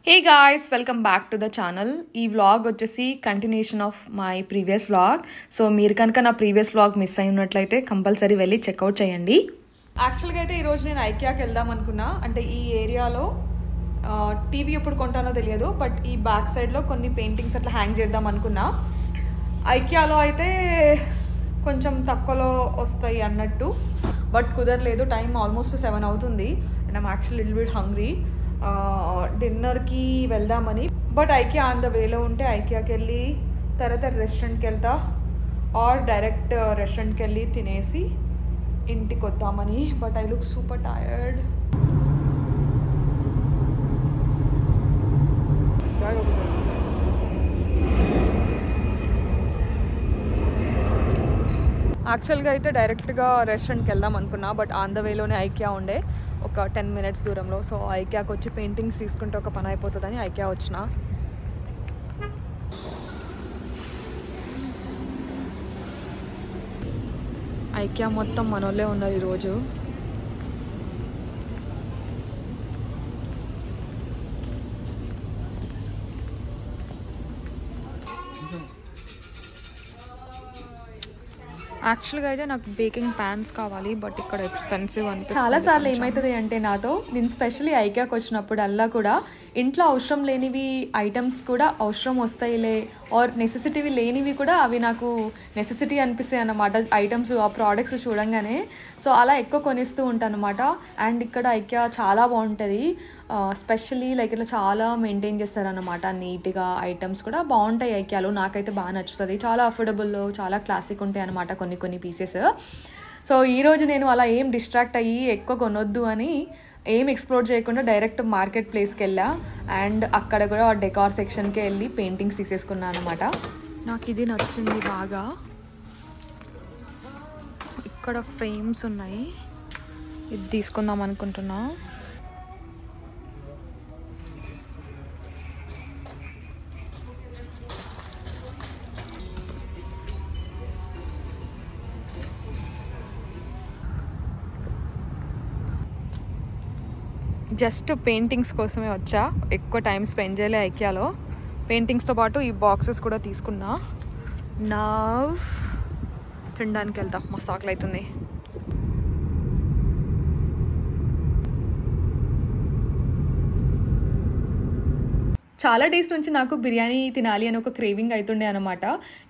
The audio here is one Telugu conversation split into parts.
Hey guys, welcome back to the channel. ఈ వ్లాగ్ వచ్చేసి continuation of my previous vlog. So మీరు కనుక నా ప్రీవియస్ వ్లాగ్ మిస్ అయి ఉన్నట్లయితే కంపల్సరీ వెళ్ళి చెక్అవుట్ చేయండి. యాక్చువల్గా అయితే ఈరోజు నేను ఐకియాకి వెళ్దాం అనుకున్నా. అంటే ఈ ఏరియాలో టీవీ ఎప్పుడు కొంటానో తెలియదు, బట్ ఈ బ్యాక్ సైడ్లో కొన్ని పెయింటింగ్స్ అట్లా హ్యాంగ్ చేద్దాం అనుకున్నా. ఐకియాలో అయితే కొంచెం తక్కువలో వస్తాయి అన్నట్టు, బట్ కుదరలేదు. టైం ఆల్మోస్ట్ 7 అవుతుంది and I'm actually little bit hungry. డిన్నర్కి వెళ్దామని, బట్ ఐకియా ఆన్ ద వేలో ఉంటే ఐకియాకి వెళ్ళి తర్వాత రెస్టారెంట్కి వెళ్తా, ఆర్ డైరెక్ట్ రెస్టారెంట్కి వెళ్ళి తినేసి ఇంటికి వద్దామని. But I look super tired. యాక్చువల్గా అయితే డైరెక్ట్గా రెస్టారెంట్కి వెళ్దాం అనుకున్నా, బట్ ఆన్ ద వేలోనే ఐకియా ఉండే ఒక 10 minutes దూరంలో. సో ఐకియాకి వచ్చి పెయింటింగ్స్ తీసుకుంటే ఒక పని అయిపోతుందని ఐకియా వచ్చిన. ఐకియా మొత్తం మనోళ్ళే ఉన్నారు ఈరోజు. యాక్చువల్గా అయితే నాకు బేకింగ్ ప్యాన్స్ కావాలి, బట్ ఇక్కడ ఎక్స్పెన్సివ్ అంటే చాలాసార్లు ఏమవుతుంది అంటే నాతో, నేను స్పెషల్లీ ఐకియాకి వచ్చినప్పుడు అల్లా కూడా ఇంట్లో అవసరం లేనివి ఐటమ్స్ కూడా అవసరం వస్తాయిలే, ఆర్ నెసెసిటీవి లేనివి కూడా అవి నాకు నెసెసిటీ అనిపిస్తాయి అన్నమాట ఐటమ్స్, ఆ ప్రోడక్ట్స్ చూడంగానే. సో అలా ఎక్కువ కొనిస్తూ ఉంటాను అనమాట. అండ్ ఇక్కడ ఐకియా చాలా బాగుంటుంది, స్పెషల్లీ లైక్ ఇట్లా చాలా మెయింటైన్ చేస్తారనమాట నీట్గా. ఐటమ్స్ కూడా బాగుంటాయి ఐకియాలో, నాకైతే బాగా నచ్చుతుంది. చాలా అఫోర్డబుల్లో చాలా క్లాసిక్ ఉంటాయి అనమాట కొన్ని పీసెస్. సో ఈరోజు నేను అలా ఏం డిస్ట్రాక్ట్ అయ్యి ఎక్కువ కొనొద్దు అని ఏం ఎక్స్ప్లోర్ చేయకుండా డైరెక్ట్ మార్కెట్ ప్లేస్కి వెళ్ళా. అండ్ అక్కడ కూడా డెకార్ సెక్షన్కి వెళ్ళి పెయింటింగ్స్ తీసేసుకున్నాను అనమాట. నాకు ఇది నచ్చింది బాగా. ఇక్కడ ఫ్రేమ్స్ ఉన్నాయి, ఇది తీసుకుందాం అనుకుంటున్నా. జస్ట్ పెయింటింగ్స్ కోసమే వచ్చా, ఎక్కువ టైం స్పెండ్ చేయలే ఐకియాలో. పెయింటింగ్స్తో పాటు ఈ బాక్సెస్ కూడా తీసుకున్నా. నా తినడానికి వెళ్తా, మస్తు ఆకలి అవుతుంది. చాలా డేస్ నుంచి నాకు బిర్యానీ తినాలి అని ఒక క్రేవింగ్ అవుతుండే అనమాట.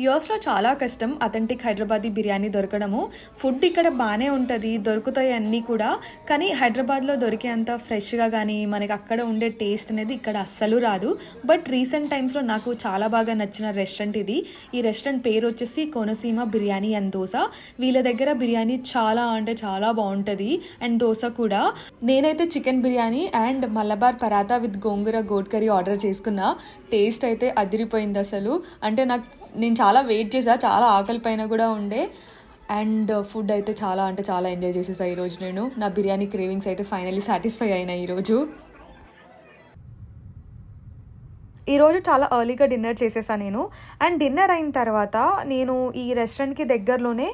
యూఎస్లో చాలా కష్టం అథెంటిక్ హైదరాబాదీ బిర్యానీ దొరకడము. ఫుడ్ ఇక్కడ బాగానే ఉంటుంది, దొరుకుతాయి అన్నీ కూడా, కానీ హైదరాబాద్లో దొరికే అంత ఫ్రెష్గా కానీ మనకి అక్కడ ఉండే టేస్ట్ అనేది ఇక్కడ అస్సలు రాదు. బట్ రీసెంట్ టైమ్స్లో నాకు చాలా బాగా నచ్చిన రెస్టారెంట్ ఇది. ఈ రెస్టారెంట్ పేరు వచ్చేసి కోనసీమ బిర్యానీ అండ్ దోశ. వీళ్ళ దగ్గర బిర్యానీ చాలా అంటే చాలా బాగుంటుంది, అండ్ దోశ కూడా. నేనైతే chicken biryani and Malabar paratha with gongura goat curry order చేసుకున్నా. టేస్ట్ అయితే అదిరిపోయింది అసలు. అంటే నేను చాలా వెయిట్ చేసా, చాలా ఆకలి పైన కూడా ఉండే. అండ్ ఫుడ్ అయితే చాలా అంటే చాలా ఎంజాయ్ చేసేసా ఈరోజు నేను. నా బిర్యానీ క్రేవింగ్స్ అయితే ఫైనల్లీ సాటిస్ఫై అయినాయి ఈరోజు చాలా ఎర్లీగా డిన్నర్ చేసేసాను నేను. అండ్ డిన్నర్ అయిన తర్వాత నేను ఈ రెస్టారెంట్కి దగ్గరలోనే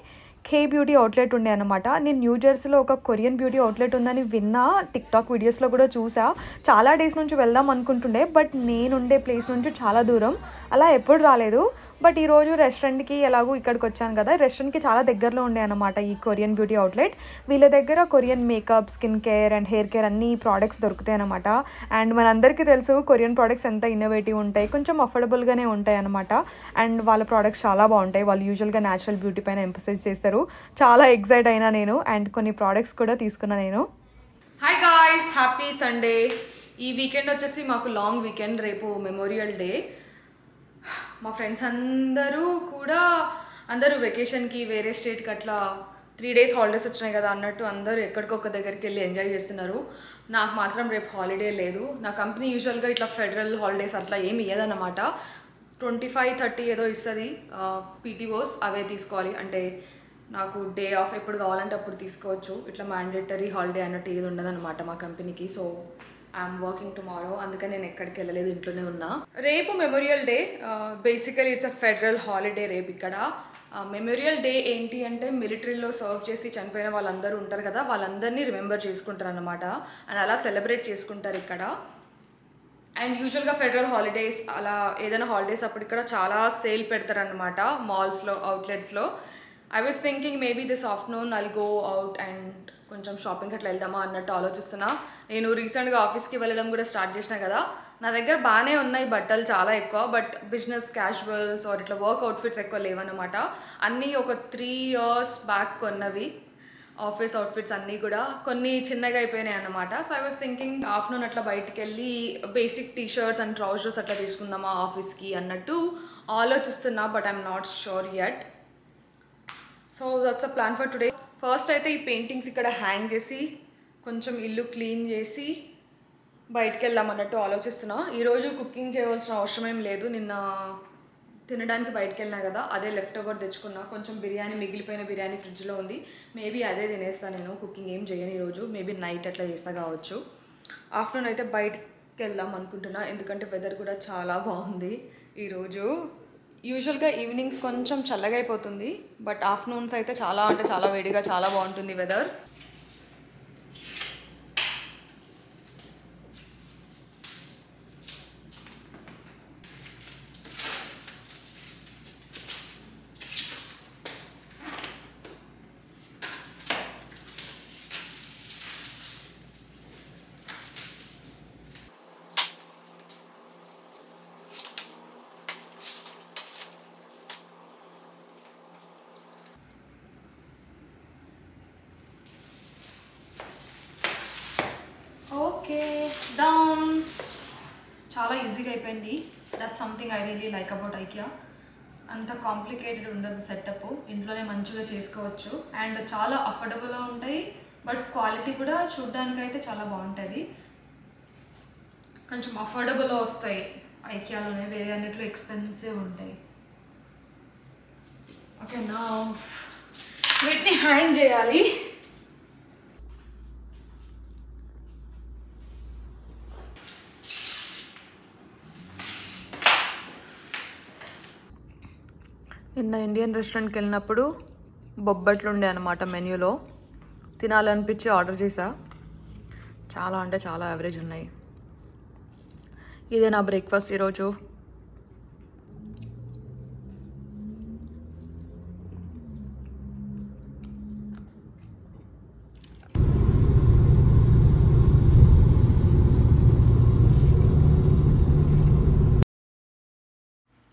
కే బ్యూటీ అవుట్లెట్ ఉండే అనమాట. నేను న్యూ జెర్సీలో ఒక కొరియన్ బ్యూటీ అవుట్లెట్ ఉందని విన్నా, టిక్టాక్ వీడియోస్లో కూడా చూసా. చాలా డేస్ నుంచి వెళ్దాం అనుకుంటుండే, బట్ నేనుండే ప్లేస్ నుంచి చాలా దూరం, అలా ఎప్పుడు రాలేదు. బట్ ఈరోజు రెస్టారెంట్కి ఎలాగో ఇక్కడికి వచ్చాను కదా, రెస్టారెంట్కి చాలా దగ్గరలో ఉండే అనమాట ఈ కొరియన్ బ్యూటీ అవుట్లెట్. వీళ్ళ దగ్గర Korean makeup, skin care and hair care అన్ని ప్రోడక్ట్స్ దొరుకుతాయి అనమాట. అండ్ మనందరికీ తెలుసు కొరియన్ ప్రోడక్ట్స్ ఎంత ఇన్నోవేటివ్ ఉంటాయి, కొంచెం అఫోర్డబుల్గానే ఉంటాయి అనమాట. అండ్ వాళ్ళ ప్రోడక్ట్స్ చాలా బాగుంటాయి. వాళ్ళు యూజువల్గా న్యాచురల్ బ్యూటీ పైన ఎంఫసైజ్ చేస్తారు. చాలా ఎక్సైట్ అయినా నేను, అండ్ కొన్ని ప్రోడక్ట్స్ కూడా తీసుకున్నా నేను. Hi guys, happy Sunday. ఈ వీకెండ్ వచ్చేసి మాకు లాంగ్ వీకెండ్, రేపు మెమోరియల్ డే. మా ఫ్రెండ్స్ అందరూ వెకేషన్కి వేరే స్టేట్కి అట్లా 3 days హాలిడేస్ వచ్చినాయి కదా అన్నట్టు అందరూ ఎక్కడికొక దగ్గరికి వెళ్ళి ఎంజాయ్ చేస్తున్నారు. నాకు మాత్రం రేపు హాలిడే లేదు. నా కంపెనీ యూజువల్గా ఇట్లా ఫెడరల్ హాలిడేస్ అట్లా ఏమి ఇయ్యదన్నమాట. 25-30 ఏదో ఇస్తుంది పీటీఓస్, అవే తీసుకోవాలి. అంటే నాకు డే ఆఫ్ ఎప్పుడు కావాలంటే అప్పుడు తీసుకోవచ్చు. ఇట్లా మ్యాండేటరీ హాలిడే అన్నట్టు ఏది ఉండదన్నమాట మా కంపెనీకి. సో ఐఎమ్ వర్కింగ్ టుమారో, అందుకని నేను ఎక్కడికి వెళ్ళలేదు, ఇంట్లోనే ఉన్నా. రేపు memorial day. Basically it's a federal holiday రేపు ఇక్కడ. మెమోరియల్ డే ఏంటి అంటే మిలిటరీలో సర్వ్ చేసి చనిపోయిన వాళ్ళందరూ ఉంటారు కదా, వాళ్ళందరినీ రిమెంబర్ చేసుకుంటారు అన్నమాట. అండ్ అలా సెలబ్రేట్ చేసుకుంటారు ఇక్కడ. అండ్ యూజువల్గా ఫెడరల్ హాలిడేస్ అలా ఏదైనా హాలిడేస్ అప్పుడు ఇక్కడ చాలా సేల్ పెడతారనమాట మాల్స్లో, అవుట్లెట్స్లో. I was thinking maybe this afternoon I'll go out and కొంచెం షాపింగ్కి అట్లా వెళ్దామా అన్నట్టు ఆలోచిస్తున్నా. నేను రీసెంట్గా ఆఫీస్కి వెళ్ళడం కూడా స్టార్ట్ చేసిన కదా, నా దగ్గర బాగానే ఉన్నాయి బట్టలు చాలా ఎక్కువ, బట్ బిజినెస్ క్యాజువల్స్ ఆర్ ఇట్లా వర్క్ అవుట్ఫిట్స్ ఎక్కువ లేవన్నమాట. అన్నీ ఒక 3 years బ్యాక్ కొన్నవి ఆఫీస్ అవుట్ఫిట్స్ అన్నీ కూడా కొన్ని చిన్నగా అయిపోయినాయి అన్నమాట. So I was thinking afternoon అట్లా బయటికి వెళ్ళి basic T shirts and trousers అట్లా తీసుకుందామా ఆఫీస్కి అన్నట్టు ఆలోచిస్తున్నా, but I'm not sure yet. So that's a plan for today. First అయితే ఈ పెయింటింగ్స్ ఇక్కడ హ్యాంగ్ చేసి కొంచెం ఇల్లు క్లీన్ చేసి బయటికి వెళ్దాం అన్నట్టు ఆలోచిస్తున్నా. ఈరోజు కుకింగ్ చేయవలసిన అవసరం ఏం లేదు, నిన్న తినడానికి బయటకు వెళ్ళినా కదా, అదే లెఫ్ట్ ఓవర్ తెచ్చుకున్నా. కొంచెం బిర్యానీ, మిగిలిపోయిన బిర్యానీ ఫ్రిడ్జ్లో ఉంది, మేబీ అదే తినేస్తాను. నేను కుకింగ్ ఏం చేయను ఈరోజు, మేబీ నైట్ అట్లా చేస్తా కావచ్చు. ఆఫ్టర్నూన్ అయితే బయటకు వెళ్దాం అనుకుంటున్నా, ఎందుకంటే వెదర్ కూడా చాలా బాగుంది ఈరోజు. యూజువల్గా ఈవినింగ్స్ కొంచెం చల్లగా అయిపోతుంది, బట్ ఆఫ్టర్నూన్స్ అయితే చాలా అంటే చాలా వేడిగా చాలా బాగుంటుంది వెదర్. Okay, down. చాలా ఈజీగా అయిపోయింది. That's something I really like about IKEA. అంత కాంప్లికేటెడ్ ఉండదు సెటప్, ఇంట్లోనే మంచిగా చేసుకోవచ్చు. అండ్ చాలా అఫోర్డబుల్గా ఉంటాయి, బట్ క్వాలిటీ కూడా చూడడానికి అయితే చాలా బాగుంటుంది. కొంచెం అఫోర్డబుల్గా వస్తాయి ఐకియాలోనే, వేరే అన్నిట్లో ఎక్స్పెన్సివ్ ఉంటాయి. ఓకే, నా వీటిని హ్యాంగ్ చేయాలి. నిన్న ఇండియన్ రెస్టారెంట్కి వెళ్ళినప్పుడు బొబ్బట్లు ఉండే అనమాట మెన్యూలో, తినాలనిపించి ఆర్డర్ చేసా. చాలా అంటే చాలా యావరేజ్ ఉన్నాయి. ఇదే నా బ్రేక్ఫాస్ట్ ఈరోజు.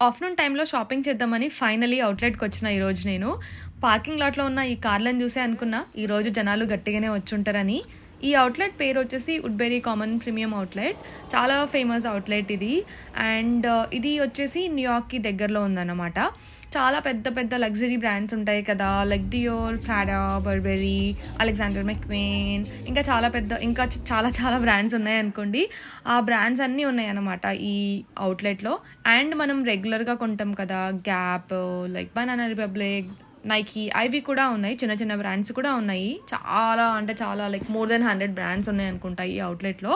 ఆఫ్టర్నూన్ టైంలో షాపింగ్ చేద్దామని ఫైనలీ అవుట్లెట్కి వచ్చిన ఈరోజు. నేను పార్కింగ్ లాట్లో ఉన్న ఈ కార్లను చూసే అనుకున్నా ఈరోజు జనాలు గట్టిగానే వచ్చుంటారని. ఈ అవుట్లెట్ పేరు వచ్చేసి వుడ్బెరీ కామన్ ప్రీమియం అవుట్లెట్. చాలా ఫేమస్ అవుట్లెట్ ఇది. అండ్ ఇది వచ్చేసి న్యూయార్క్కి దగ్గరలో ఉందన్నమాట. చాలా పెద్ద పెద్ద లగ్జరీ బ్రాండ్స్ ఉంటాయి కదా, like Dior, Prada, Burberry, Alexander McQueen, ఇంకా చాలా చాలా బ్రాండ్స్ ఉన్నాయి అనుకోండి. ఆ బ్రాండ్స్ అన్నీ ఉన్నాయి అన్నమాట ఈ అవుట్లెట్లో. అండ్ మనం రెగ్యులర్గా కొంటాం కదా, gap, like banana republic, Nike, అవి కూడా ఉన్నాయి. చిన్న చిన్న బ్రాండ్స్ కూడా ఉన్నాయి. చాలా అంటే చాలా, లైక్ మోర్ దెన్ 100 బ్రాండ్స్ ఉన్నాయి అనుకుంటా ఈ అవుట్లెట్లో.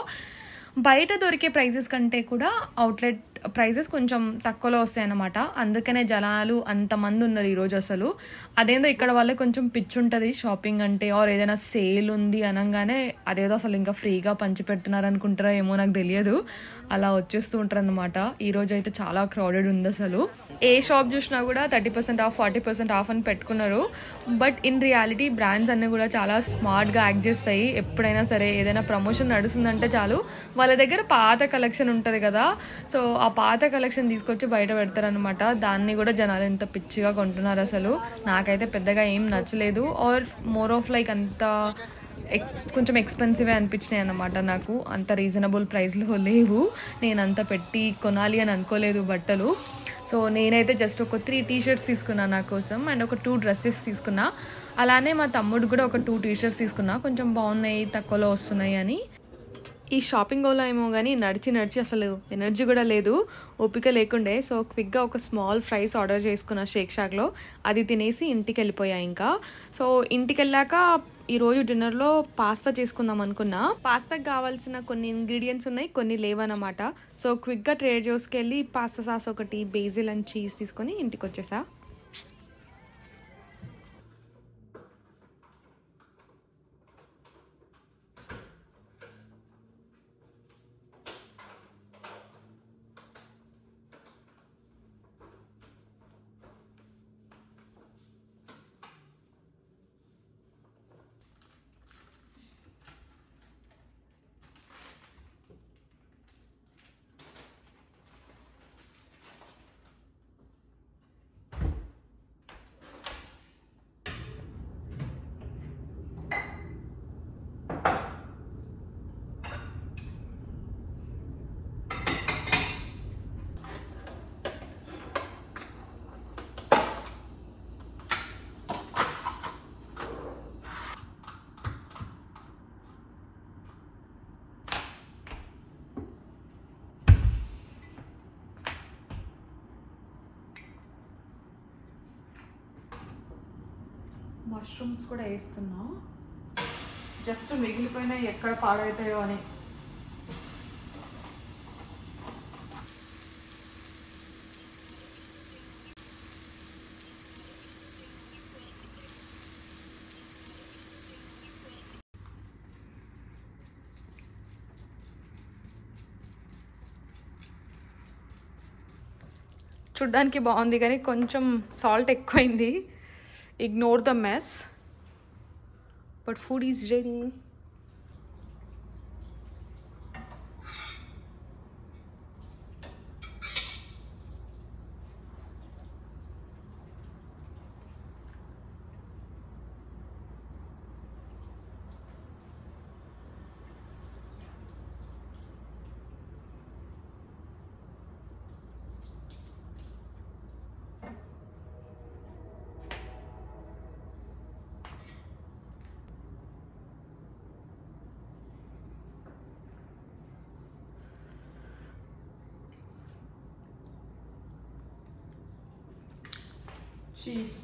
బయట దొరికే ప్రైజెస్ కంటే కూడా అవుట్లెట్ ప్రైజెస్ కొంచెం తక్కువలో వస్తాయి అన్నమాట. అందుకనే జనాలు అంతమంది ఉన్నారు ఈరోజు. అసలు అదేందో ఇక్కడ వాళ్ళే కొంచెం పిచ్చి ఉంటుంది షాపింగ్ అంటే, ఆర్ ఏదైనా సేల్ ఉంది అనగానే అదేదో అసలు ఇంకా ఫ్రీగా పంచి పెడుతున్నారు అనుకుంటారా ఏమో, నాకు తెలియదు. అలా వచ్చేస్తూ ఉంటారు అనమాట. ఈరోజు అయితే చాలా క్రౌడెడ్ ఉంది అసలు. ఏ షాప్ చూసినా కూడా 30% ఆఫ్, 40% ఆఫ్ అని పెట్టుకున్నారు. బట్ ఇన్ రియాలిటీ బ్రాండ్స్ అన్నీ కూడా చాలా స్మార్ట్గా యాక్ట్ చేస్తాయి. ఎప్పుడైనా సరే ఏదైనా ప్రమోషన్ నడుస్తుందంటే చాలు, వాళ్ళ దగ్గర పాత కలెక్షన్ ఉంటుంది కదా, సో ఆ పాత కలెక్షన్ తీసుకొచ్చి బయట పెడతారనమాట. దాన్ని కూడా జనాలు ఎంత పిచ్చిగా కొంటున్నారు అసలు. నాకైతే పెద్దగా ఏం నచ్చలేదు, ఆర్ మోర్ ఆఫ్ లైక్ అంత కొంచెం ఎక్స్పెన్సివే అనిపించినాయి అన్నమాట. నాకు అంత రీజనబుల్ ప్రైస్లో లేవు. నేను అంత పెట్టి కొనాలి అని అనుకోలేదు బట్టలు. సో నేనైతే జస్ట్ ఒక 3 టీ-షర్ట్స్ తీసుకున్నాను నా కోసం, అండ్ ఒక 2 డ్రెస్సెస్ తీసుకున్నా. అలానే మా తమ్ముడు కూడా ఒక 2 టీ-షర్ట్స్ తీసుకున్నా, కొంచెం బాగున్నాయి, తక్కువలో వస్తున్నాయి అని. ఈ షాపింగ్ హోల్లో ఏమో కానీ నడిచి నడిచి అసలు ఎనర్జీ కూడా లేదు, ఓపిక లేకుండే. సో క్విక్గా ఒక స్మాల్ ఫ్రైస్ ఆర్డర్ చేసుకున్న షేక్ షాక్లో, అది తినేసి ఇంటికి వెళ్ళిపోయా ఇంకా. సో ఇంటికి వెళ్ళాక ఈరోజు డిన్నర్లో పాస్తా చేసుకుందాం అనుకున్నా. పాస్తాకి కావాల్సిన కొన్ని ఇంగ్రీడియంట్స్ ఉన్నాయి, కొన్ని లేవన్నమాట. సో క్విక్గా ట్రేడర్ జోస్కి వెళ్ళి పాస్తా సాస్ ఒకటి, బేసిల్ అండ్ చీజ్ తీసుకొని ఇంటికి వచ్చేసా. మష్రూమ్స్ కూడా వేస్తున్నా, జస్ట్ మిగిలిపోయినాయి ఎక్కడ పాడవుతాయో అని. చూడ్డానికి బాగుంది కానీ కొంచెం సాల్ట్ ఎక్కువైంది. Ignore the mess, but food is ready. Cheese.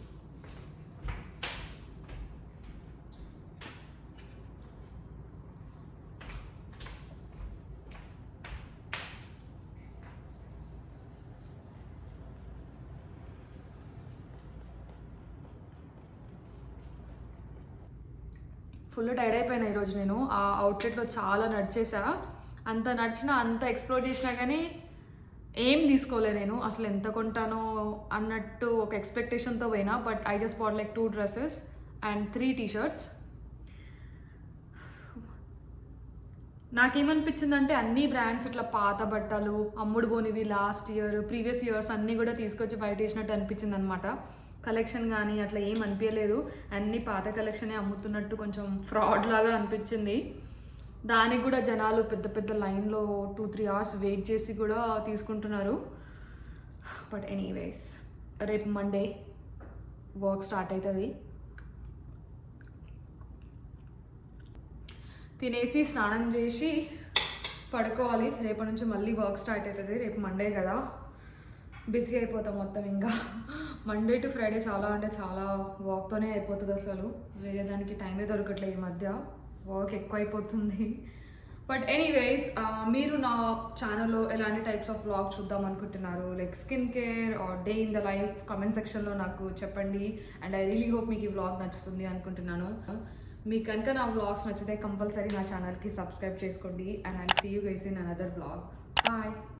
Full tired అయిపోయినా ఈరోజు. నేను ఆ అవుట్లెట్లో చాలా నడిచేసా, అంత నడిచినా అంత ఎక్స్ప్లోర్ చేసినా కానీ ఏం తీసుకోలే నేను. అసలు ఎంత కొంటానో అన్నట్టు ఒక ఎక్స్పెక్టేషన్తో పోయినా. But I just bought like 2 dresses and 3 t-shirts. నాకేమనిపించిందంటే అన్ని బ్రాండ్స్ ఇట్లా పాత బట్టలు అమ్ముడు పోనివి లాస్ట్ ఇయర్ ప్రీవియస్ ఇయర్స్ అన్నీ కూడా తీసుకొచ్చి బయట వేసినట్టు అనిపించింది అనమాట. కలెక్షన్ కానీ అట్లా ఏం అనిపించలేదు, అన్నీ పాత కలెక్షనే అమ్ముతున్నట్టు కొంచెం ఫ్రాడ్ లాగా అనిపించింది. దానికి కూడా జనాలు పెద్ద పెద్ద లైన్లో 2-3 అవర్స్ వెయిట్ చేసి కూడా తీసుకుంటున్నారు. బట్ ఎనీవేస్, రేపు మండే వర్క్ స్టార్ట్ అవుతుంది. తినేసి స్నానం చేసి పడుకోవాలి. రేపటి నుంచి మళ్ళీ వర్క్ స్టార్ట్ అవుతుంది. రేపు మండే కదా, బిజీ అయిపోతాం మొత్తం. ఇంకా మండే టు ఫ్రైడే చాలా అంటే చాలా వర్క్తోనే అయిపోతుంది. అసలు వేరే దానికి టైమే దొరకట్లేదు ఈ మధ్య, వర్క్ ఎక్కువ అయిపోతుంది. బట్ ఎనీవేస్, మీరు నా ఛానల్లో ఎలాంటి టైప్స్ ఆఫ్ వ్లాగ్ చూద్దాం అనుకుంటున్నారు, like skin care or day in the life, comment సెక్షన్లో నాకు చెప్పండి. అండ్ ఐ రియలీ హోప్ మీకు ఈ వ్లాగ్ నచ్చుతుంది అనుకుంటున్నాను. మీకు కనుక నా వ్లాగ్స్ నచ్చితే కంపల్సరీ నా ఛానల్కి సబ్స్క్రైబ్ చేసుకోండి. And I see you guys in another vlog. Bye.